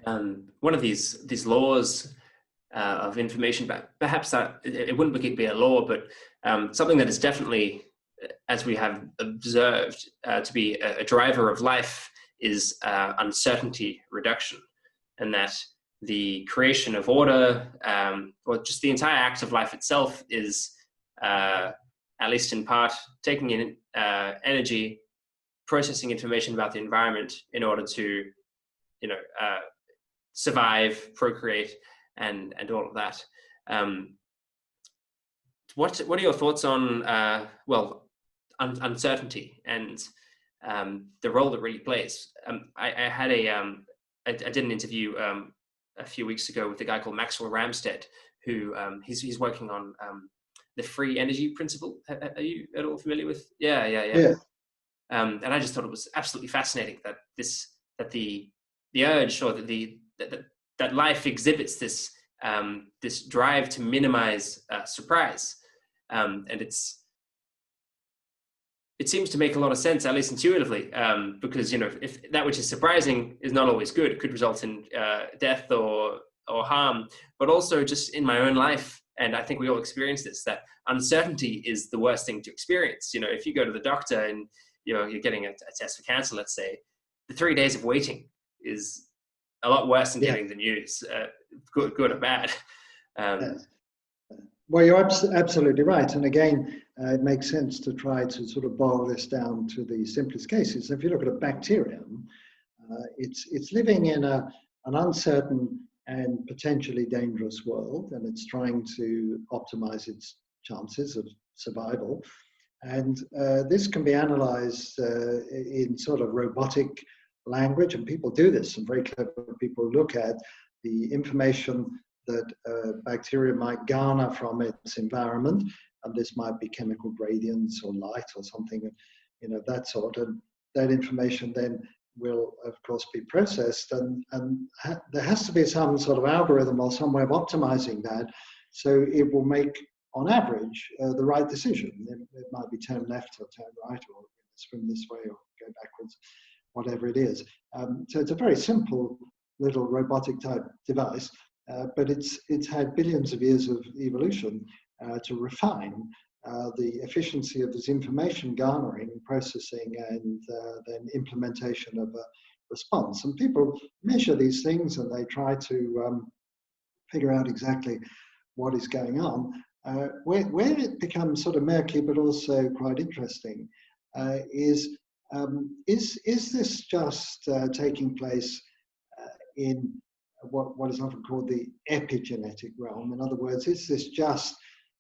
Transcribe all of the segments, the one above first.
One of these laws of information, but perhaps that it wouldn't be a law, but something that is definitely, as we have observed, to be a driver of life is uncertainty reduction, and that the creation of order, or just the entire act of life itself, is at least in part taking in energy, processing information about the environment in order to, survive, procreate, and all of that. What are your thoughts on uncertainty and the role that really plays? I did an interview a few weeks ago with a guy called Maxwell Ramstead, who he's working on the free energy principle. Are you at all familiar with? Yeah. Yeah. And I just thought it was absolutely fascinating that the urge, or that life exhibits this this drive to minimize surprise, and it seems to make a lot of sense, at least intuitively, because if that which is surprising is not always good, it could result in death or harm. But also just in my own life, and I think we all experience this, that uncertainty is the worst thing to experience. If you go to the doctor and you're getting a test for cancer, let's say, the 3 days of waiting is a lot worse than getting the news, good or bad. Yes. Well, you're absolutely right. And again, it makes sense to try to sort of boil this down to the simplest cases. If you look at a bacterium, it's living in an uncertain and potentially dangerous world, and it's trying to optimize its chances of survival. And this can be analyzed in sort of robotic language, and people do this, and very clever people look at the information that bacteria might garner from its environment, and this might be chemical gradients or light or something, that sort. And that information then will, of course, be processed, and there has to be some sort of algorithm or some way of optimizing that, so it will make, on average, the right decision. It might be turn left or turn right, or swim this way or go backwards, whatever it is. So it's a very simple little robotic type device, but it's had billions of years of evolution to refine the efficiency of this information garnering, processing, and then implementation of a response. And people measure these things, and they try to figure out exactly what is going on. Where it becomes sort of murky, but also quite interesting, is this just taking place in what is often called the epigenetic realm? In other words, is this just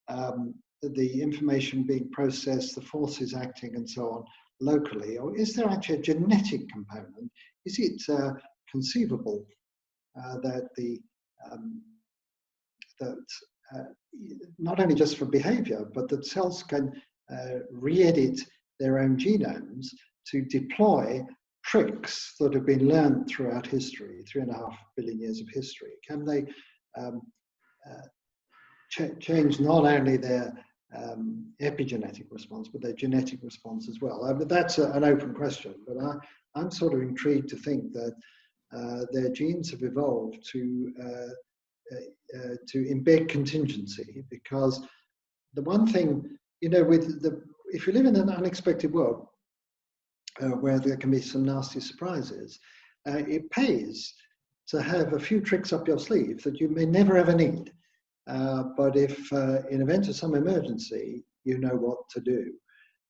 the information being processed, the forces acting and so on locally, or is there actually a genetic component? Is it conceivable that not only just for behavior, but that cells can re-edit their own genomes to deploy tricks that have been learned throughout history, 3.5 billion years of history? Can they change not only their epigenetic response, but their genetic response as well? But that's an open question, but I'm sort of intrigued to think that their genes have evolved to embed contingency, because the one thing, if you live in an unexpected world where there can be some nasty surprises, it pays to have a few tricks up your sleeve that you may never ever need. But if in event of some emergency, you know what to do.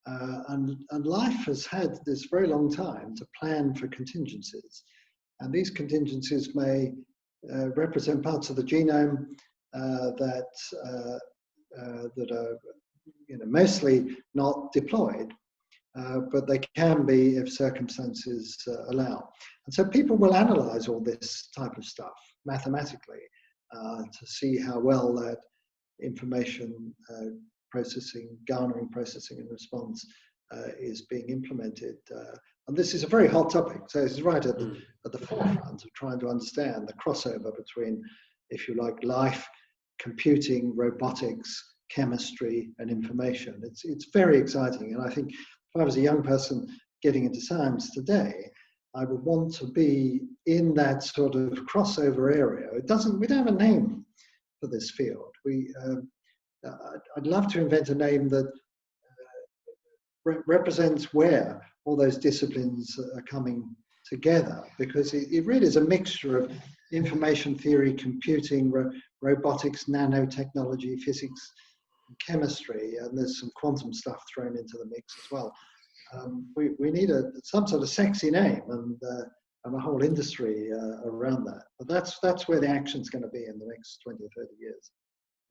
And life has had this very long time to plan for contingencies. And these contingencies may represent parts of the genome that are mostly not deployed, but they can be if circumstances allow. And so people will analyze all this type of stuff mathematically to see how well that information garnering, processing, and response is being implemented. And this is a very hot topic. So it's right at the forefront of trying to understand the crossover between, if you like, life, computing, robotics, chemistry, and information. It's very exciting. And I think if I was a young person getting into science today, I would want to be in that sort of crossover area. We don't have a name for this field. I'd love to invent a name that represents where all those disciplines are coming together, because it really is a mixture of information theory, computing, robotics, nanotechnology, physics, chemistry, and there's some quantum stuff thrown into the mix as well. We need some sort of sexy name and a whole industry around that. But that's where the action's going to be in the next 20 or 30 years.